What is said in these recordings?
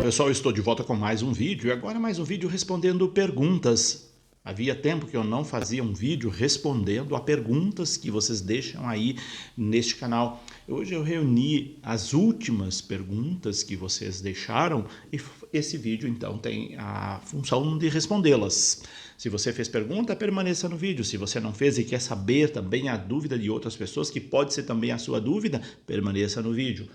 Pessoal, eu estou de volta com mais um vídeo e agora mais um vídeo respondendo perguntas. Havia tempo que eu não fazia um vídeo respondendo a perguntas que vocês deixam aí neste canal. Hoje eu reuni as últimas perguntas que vocês deixaram e esse vídeo então tem a função de respondê-las. Se você fez pergunta, permaneça no vídeo. Se você não fez e quer saber também a dúvida de outras pessoas, que pode ser também a sua dúvida, permaneça no vídeo.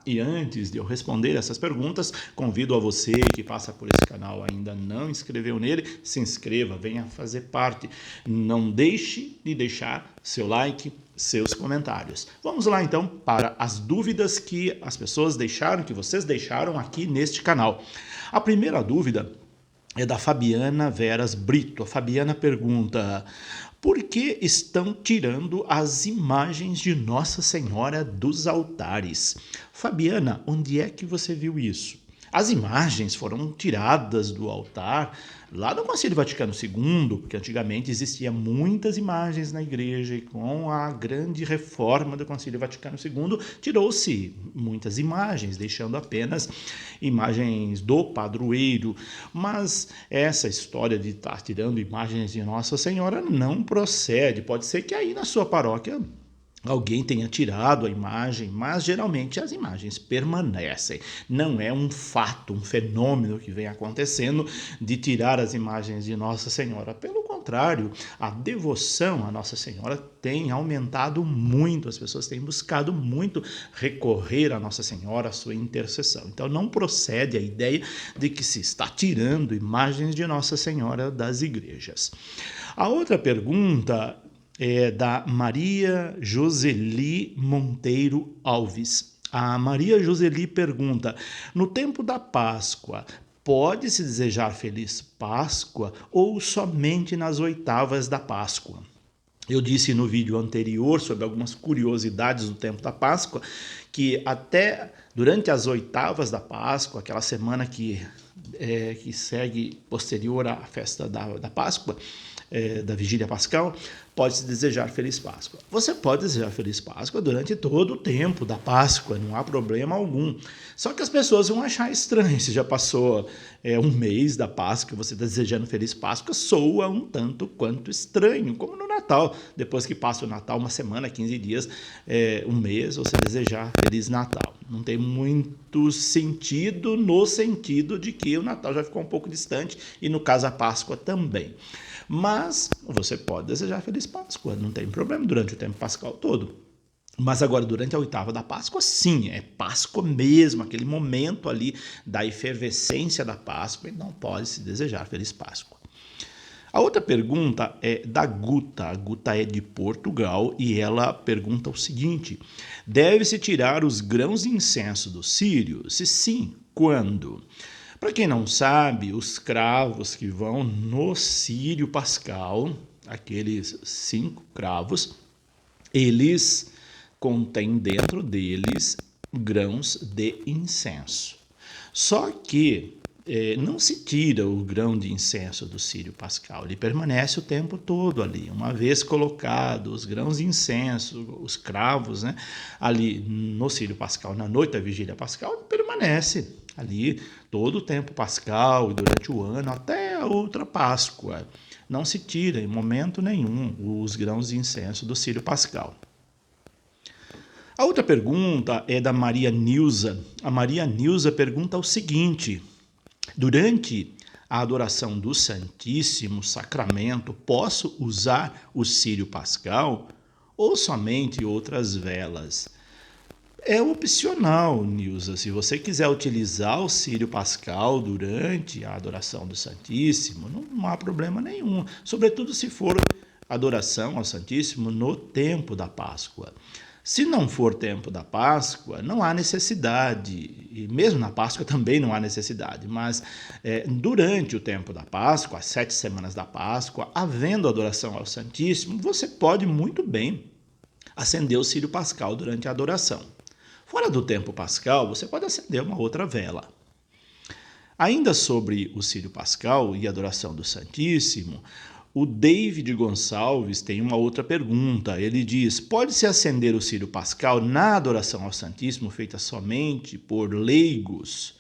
E antes de eu responder essas perguntas, convido a você que passa por esse canal ainda não inscreveu nele, se inscreva, venha fazer parte. Não deixe de deixar seu like, seus comentários. Vamos lá então para as dúvidas que as pessoas deixaram, que vocês deixaram aqui neste canal. A primeira dúvida é da Fabiana Veras Brito. A Fabiana pergunta: por que estão tirando as imagens de Nossa Senhora dos altares? Fabiana, onde é que você viu isso? As imagens foram tiradas do altar lá no Concílio Vaticano II, porque antigamente existiam muitas imagens na igreja e com a grande reforma do Concílio Vaticano II tirou-se muitas imagens, deixando apenas imagens do padroeiro. Mas essa história de estar tirando imagens de Nossa Senhora não procede. Pode ser que aí na sua paróquia alguém tenha tirado a imagem, mas geralmente as imagens permanecem. Não é um fato, um fenômeno que vem acontecendo de tirar as imagens de Nossa Senhora. Pelo contrário, a devoção à Nossa Senhora tem aumentado muito, as pessoas têm buscado muito recorrer à Nossa Senhora, à sua intercessão. Então não procede a ideia de que se está tirando imagens de Nossa Senhora das igrejas. A outra pergunta é da Maria Joseli Monteiro Alves. A Maria Joseli pergunta: no tempo da Páscoa, pode-se desejar Feliz Páscoa ou somente nas oitavas da Páscoa? Eu disse no vídeo anterior sobre algumas curiosidades do tempo da Páscoa, que até durante as oitavas da Páscoa, aquela semana que segue posterior à festa da Páscoa, da Vigília Pascal, pode-se desejar Feliz Páscoa. Você pode desejar Feliz Páscoa durante todo o tempo da Páscoa, não há problema algum. Só que as pessoas vão achar estranho, se já passou um mês da Páscoa, você está desejando Feliz Páscoa, soa um tanto quanto estranho, como no Natal. Depois que passa o Natal, uma semana, 15 dias, um mês, você desejar Feliz Natal. Não tem muito sentido, no sentido de que o Natal já ficou um pouco distante e no caso a Páscoa também. Mas você pode desejar Feliz Páscoa, não tem problema, durante o tempo pascal todo. Mas agora, durante a oitava da Páscoa, sim, é Páscoa mesmo, aquele momento ali da efervescência da Páscoa, e não pode se desejar Feliz Páscoa. A outra pergunta é da Guta. A Guta é de Portugal e ela pergunta o seguinte: deve-se tirar os grãos de incenso do círio? Se sim, quando? Para quem não sabe, os cravos que vão no círio pascal, aqueles 5 cravos, eles contêm dentro deles grãos de incenso. Só que não se tira o grão de incenso do círio pascal, ele permanece o tempo todo ali. Uma vez colocado os grãos de incenso, os cravos, né, ali no círio pascal, na noite da vigília pascal, ele permanece ali todo o tempo pascal e durante o ano até a outra Páscoa. Não se tira em momento nenhum os grãos de incenso do círio pascal. A outra pergunta é da Maria Nilza. A Maria Nilza pergunta o seguinte: durante a adoração do Santíssimo Sacramento, posso usar o círio pascal ou somente outras velas? É opcional, Nilza. Se você quiser utilizar o círio pascal durante a adoração do Santíssimo, não há problema nenhum. Sobretudo se for adoração ao Santíssimo no tempo da Páscoa. Se não for tempo da Páscoa, não há necessidade, e mesmo na Páscoa também não há necessidade, mas durante o tempo da Páscoa, as 7 semanas da Páscoa, havendo adoração ao Santíssimo, você pode muito bem acender o círio pascal durante a adoração. Fora do tempo pascal, você pode acender uma outra vela. Ainda sobre o círio pascal e a adoração do Santíssimo, o David Gonçalves tem uma outra pergunta. Ele diz: pode-se acender o círio pascal na adoração ao Santíssimo feita somente por leigos?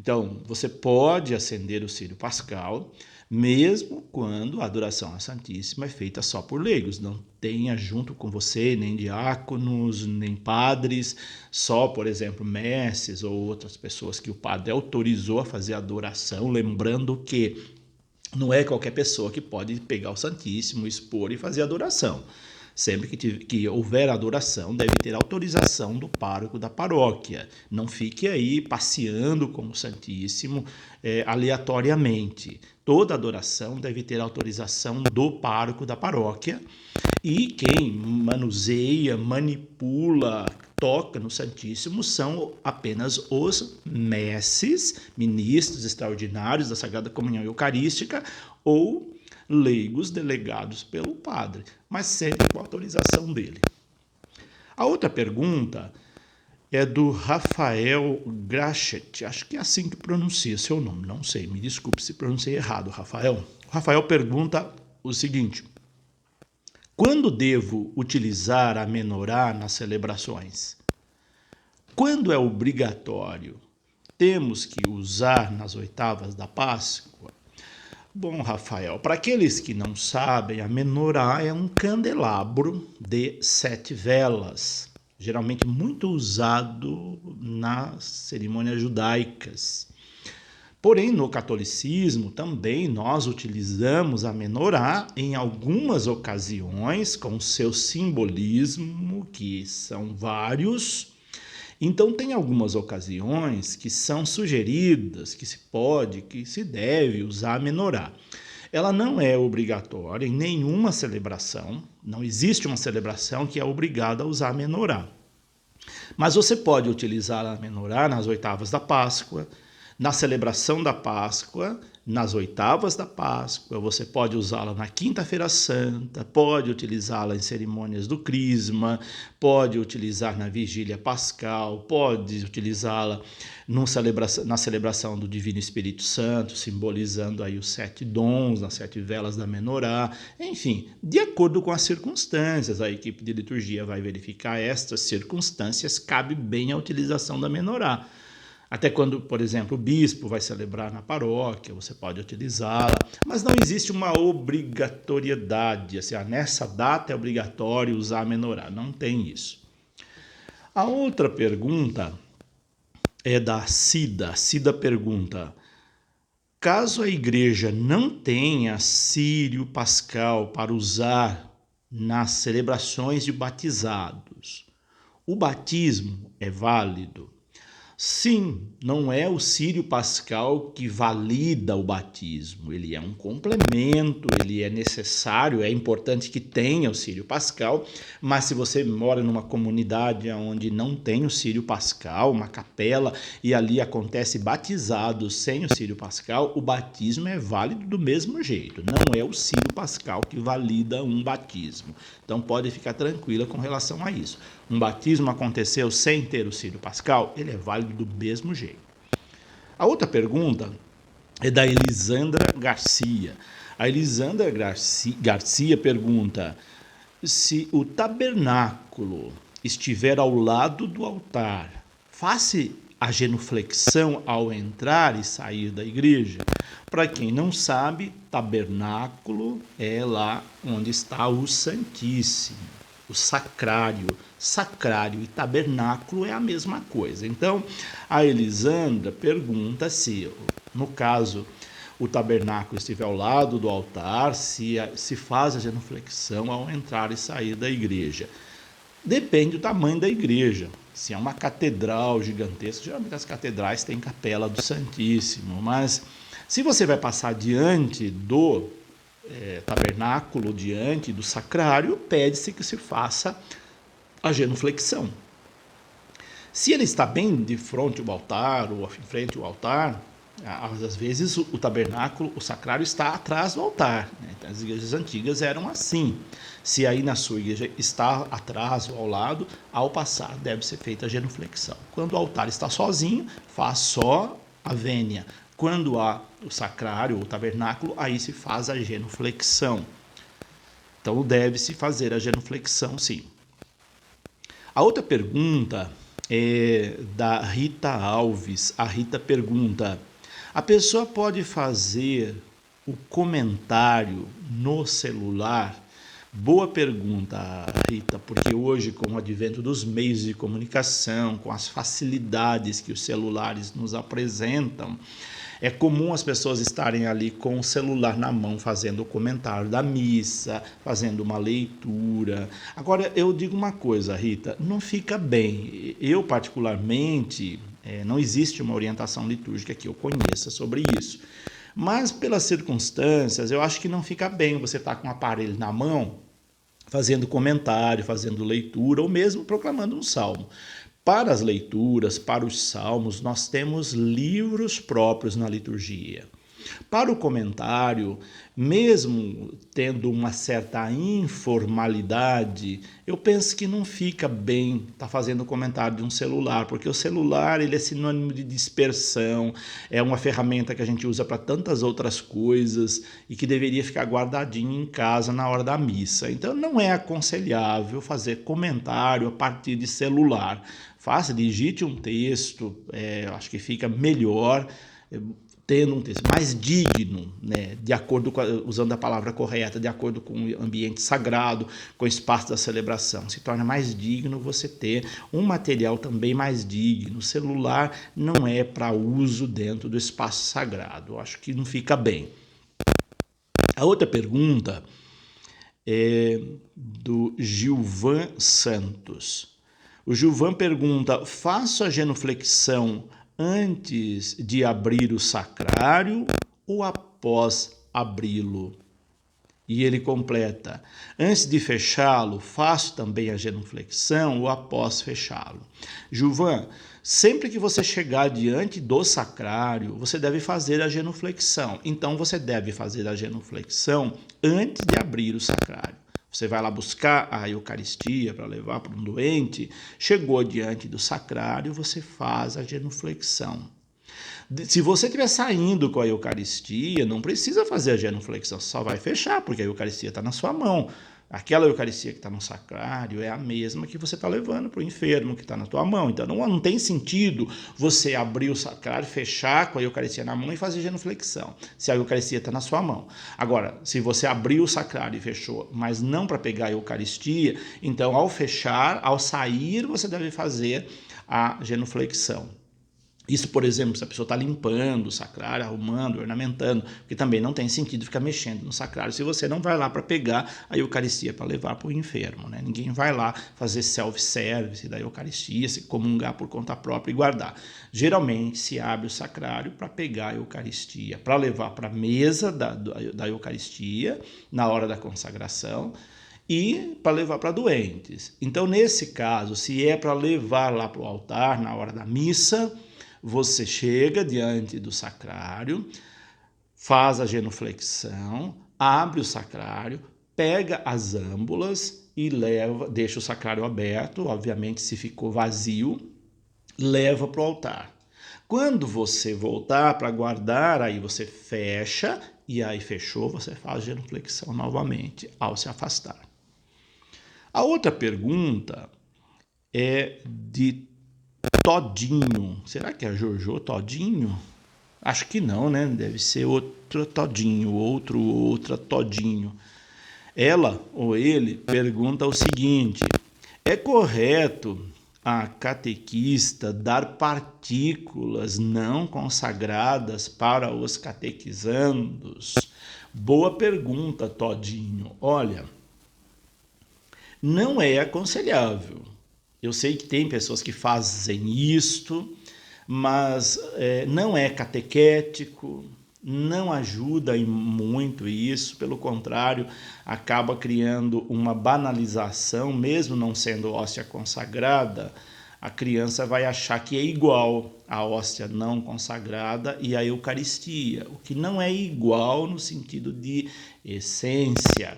Então, você pode acender o círio pascal, mesmo quando a adoração à Santíssima é feita só por leigos. Não tenha junto com você nem diáconos, nem padres, só, por exemplo, mestres ou outras pessoas que o padre autorizou a fazer a adoração, lembrando que não é qualquer pessoa que pode pegar o Santíssimo, expor e fazer adoração. Sempre que houver adoração, deve ter autorização do pároco da paróquia. Não fique aí passeando com o Santíssimo aleatoriamente. Toda adoração deve ter autorização do pároco da paróquia. E quem manuseia, manipula, toca no Santíssimo são apenas os messes, ministros extraordinários da Sagrada Comunhão Eucarística ou leigos delegados pelo padre, mas sempre com autorização dele. A outra pergunta é do Rafael Grachet, acho que é assim que pronuncia seu nome, não sei, me desculpe se pronunciei errado, Rafael. O Rafael pergunta o seguinte: quando devo utilizar a menorá nas celebrações? Quando é obrigatório? Temos que usar nas oitavas da Páscoa? Bom, Rafael, para aqueles que não sabem, a menorá é um candelabro de 7 velas, geralmente muito usado nas cerimônias judaicas. Porém, no catolicismo também nós utilizamos a menorá em algumas ocasiões com seu simbolismo, que são vários. Então, tem algumas ocasiões que são sugeridas, que se pode, que se deve usar a menorá. Ela não é obrigatória em nenhuma celebração, não existe uma celebração que é obrigada a usar a menorá. Mas você pode utilizar a menorá nas oitavas da Páscoa, na celebração da Páscoa, nas oitavas da Páscoa, você pode usá-la na Quinta-feira Santa, pode utilizá-la em cerimônias do Crisma, pode utilizar na Vigília Pascal, pode utilizá-la na celebração do Divino Espírito Santo, simbolizando aí os 7 dons, as 7 velas da menorá, enfim, de acordo com as circunstâncias, a equipe de liturgia vai verificar estas circunstâncias, cabe bem a utilização da menorá. Até quando, por exemplo, o bispo vai celebrar na paróquia, você pode utilizá-la, mas não existe uma obrigatoriedade, assim, nessa data é obrigatório usar a menorá, não tem isso. A outra pergunta é da Cida. A Cida pergunta: caso a igreja não tenha círio pascal para usar nas celebrações de batizados, o batismo é válido? Sim, não é o círio pascal que valida o batismo, ele é um complemento, ele é necessário, é importante que tenha o círio pascal, mas se você mora numa comunidade onde não tem o círio pascal, uma capela, e ali acontece batizado sem o círio pascal, o batismo é válido do mesmo jeito, não é o círio pascal que valida um batismo. Então pode ficar tranquila com relação a isso. Um batismo aconteceu sem ter o círio pascal, ele é válido do mesmo jeito. A outra pergunta é da Elisandra Garcia. A Elisandra Garcia pergunta: se o tabernáculo estiver ao lado do altar, faça a genuflexão ao entrar e sair da igreja? Para quem não sabe, tabernáculo é lá onde está o Santíssimo, o sacrário. Sacrário e tabernáculo é a mesma coisa. Então, a Elisandra pergunta se, no caso, o tabernáculo estiver ao lado do altar, se faz a genuflexão ao entrar e sair da igreja. Depende do tamanho da igreja. Se é uma catedral gigantesca, geralmente as catedrais têm capela do Santíssimo, mas se você vai passar diante do tabernáculo, diante do sacrário, pede-se que se faça a genuflexão. Se ele está bem de frente ao altar ou em frente ao altar, às vezes o tabernáculo, o sacrário está atrás do altar, né? Então, as igrejas antigas eram assim. Se aí na sua igreja está atrás ou ao lado, ao passar deve ser feita a genuflexão. Quando o altar está sozinho, faz só a vênia. Quando há o sacrário ou o tabernáculo, aí se faz a genuflexão. Então deve-se fazer a genuflexão, sim. A outra pergunta da Rita Alves. A Rita pergunta: a pessoa pode fazer o comentário no celular? Boa pergunta, Rita, porque hoje, com o advento dos meios de comunicação, com as facilidades que os celulares nos apresentam, é comum as pessoas estarem ali com o celular na mão, fazendo o comentário da missa, fazendo uma leitura. Agora, eu digo uma coisa, Rita, não fica bem. Eu, particularmente, não existe uma orientação litúrgica que eu conheça sobre isso. Mas, pelas circunstâncias, eu acho que não fica bem você estar com o aparelho na mão, fazendo comentário, fazendo leitura, ou mesmo proclamando um salmo. Para as leituras, para os salmos, nós temos livros próprios na liturgia. Para o comentário, mesmo tendo uma certa informalidade, eu penso que não fica bem estar fazendo comentário de um celular, porque o celular ele é sinônimo de dispersão, é uma ferramenta que a gente usa para tantas outras coisas e que deveria ficar guardadinho em casa na hora da missa. Então não é aconselhável fazer comentário a partir de celular. Faça, digite um texto, acho que fica melhor, tendo um texto mais digno, né, de acordo com usando a palavra correta, de acordo com o ambiente sagrado, com o espaço da celebração. Se torna mais digno você ter um material também mais digno. O celular não é para uso dentro do espaço sagrado. Eu acho que não fica bem. A outra pergunta é do Gilvan Santos. O Gilvan pergunta: faço a genuflexão antes de abrir o sacrário ou após abri-lo? E ele completa: antes de fechá-lo, faço também a genuflexão ou após fechá-lo? Gilvan, sempre que você chegar diante do sacrário, você deve fazer a genuflexão. Então você deve fazer a genuflexão antes de abrir o sacrário. Você vai lá buscar a Eucaristia para levar para um doente, chegou diante do sacrário, você faz a genuflexão. Se você estiver saindo com a Eucaristia, não precisa fazer a genuflexão, só vai fechar, porque a Eucaristia está na sua mão. Aquela Eucaristia que está no sacrário é a mesma que você está levando para o enfermo, que está na tua mão. Então não tem sentido você abrir o sacrário, fechar com a Eucaristia na mão e fazer genuflexão, se a Eucaristia está na sua mão. Agora, se você abriu o sacrário e fechou, mas não para pegar a Eucaristia, então ao fechar, ao sair, você deve fazer a genuflexão. Isso, por exemplo, se a pessoa está limpando o sacrário, arrumando, ornamentando, porque também não tem sentido ficar mexendo no sacrário se você não vai lá para pegar a Eucaristia para levar para o enfermo, né? Ninguém vai lá fazer self-service da Eucaristia, se comungar por conta própria e guardar. Geralmente se abre o sacrário para pegar a Eucaristia, para levar para a mesa da Eucaristia na hora da consagração, e para levar para doentes. Então, nesse caso, se é para levar lá para o altar na hora da missa, você chega diante do sacrário, faz a genuflexão, abre o sacrário, pega as âmbulas e leva, deixa o sacrário aberto, obviamente se ficou vazio, leva para o altar. Quando você voltar para guardar, aí você fecha, e aí fechou, você faz a genuflexão novamente ao se afastar. A outra pergunta é de Todinho. Será que é a Jojo Todinho? Acho que não, né? Deve ser outro Todinho, outra Todinho. Ela ou ele pergunta o seguinte: é correto a catequista dar partículas não consagradas para os catequizandos? Boa pergunta, Todinho. Olha, não é aconselhável. Eu sei que tem pessoas que fazem isto, mas não é catequético, não ajuda em muito isso, pelo contrário, acaba criando uma banalização, mesmo não sendo hóstia consagrada, a criança vai achar que é igual a hóstia não consagrada e a Eucaristia, o que não é igual no sentido de essência,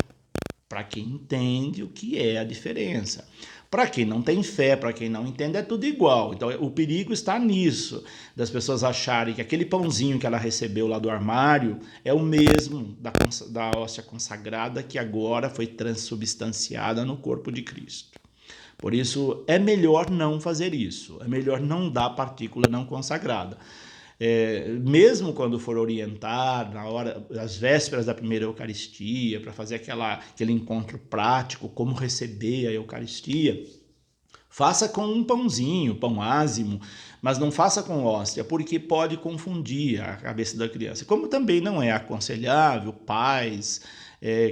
para quem entende o que é a diferença. Para quem não tem fé, para quem não entende, é tudo igual. Então o perigo está nisso, das pessoas acharem que aquele pãozinho que ela recebeu lá do armário é o mesmo da hóstia consagrada que agora foi transubstanciada no corpo de Cristo. Por isso, é melhor não fazer isso, é melhor não dar partícula não consagrada. Mesmo quando for orientar, na hora, às vésperas da primeira Eucaristia, para fazer aquele encontro prático, como receber a Eucaristia, faça com um pãozinho, pão ázimo, mas não faça com hóstia, porque pode confundir a cabeça da criança. Como também não é aconselhável pais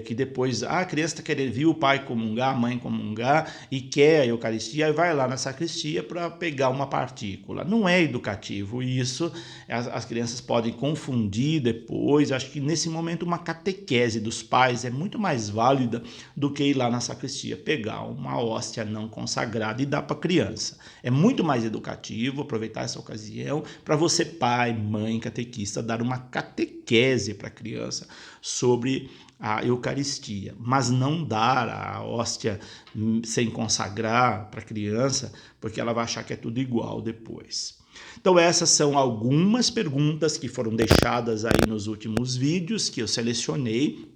que depois a criança está querendo vir o pai comungar, a mãe comungar e quer a Eucaristia e vai lá na sacristia para pegar uma partícula. Não é educativo isso, as crianças podem confundir depois. Acho que nesse momento uma catequese dos pais é muito mais válida do que ir lá na sacristia pegar uma hóstia não consagrada e dar para a criança. É muito mais educativo aproveitar essa ocasião para você, pai, mãe, catequista, dar uma catequese para a criança sobre a Eucaristia, mas não dar a hóstia sem consagrar para a criança, porque ela vai achar que é tudo igual depois. Então essas são algumas perguntas que foram deixadas aí nos últimos vídeos que eu selecionei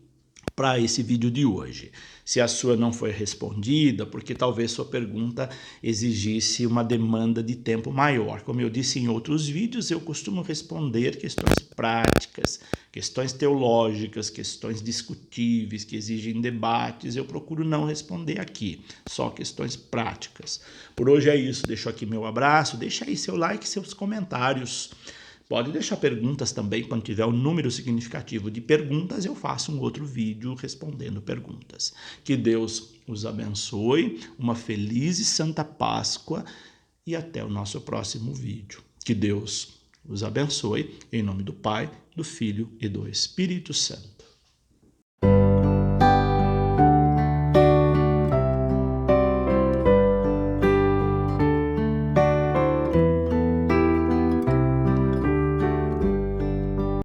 para esse vídeo de hoje. Se a sua não foi respondida, porque talvez sua pergunta exigisse uma demanda de tempo maior. Como eu disse em outros vídeos, eu costumo responder questões práticas, questões teológicas, questões discutíveis, que exigem debates. Eu procuro não responder aqui, só questões práticas. Por hoje é isso, deixo aqui meu abraço, deixa aí seu like, seus comentários. Pode deixar perguntas também, quando tiver um número significativo de perguntas, eu faço um outro vídeo respondendo perguntas. Que Deus os abençoe, uma feliz e santa Páscoa e até o nosso próximo vídeo. Que Deus os abençoe, em nome do Pai, do Filho e do Espírito Santo.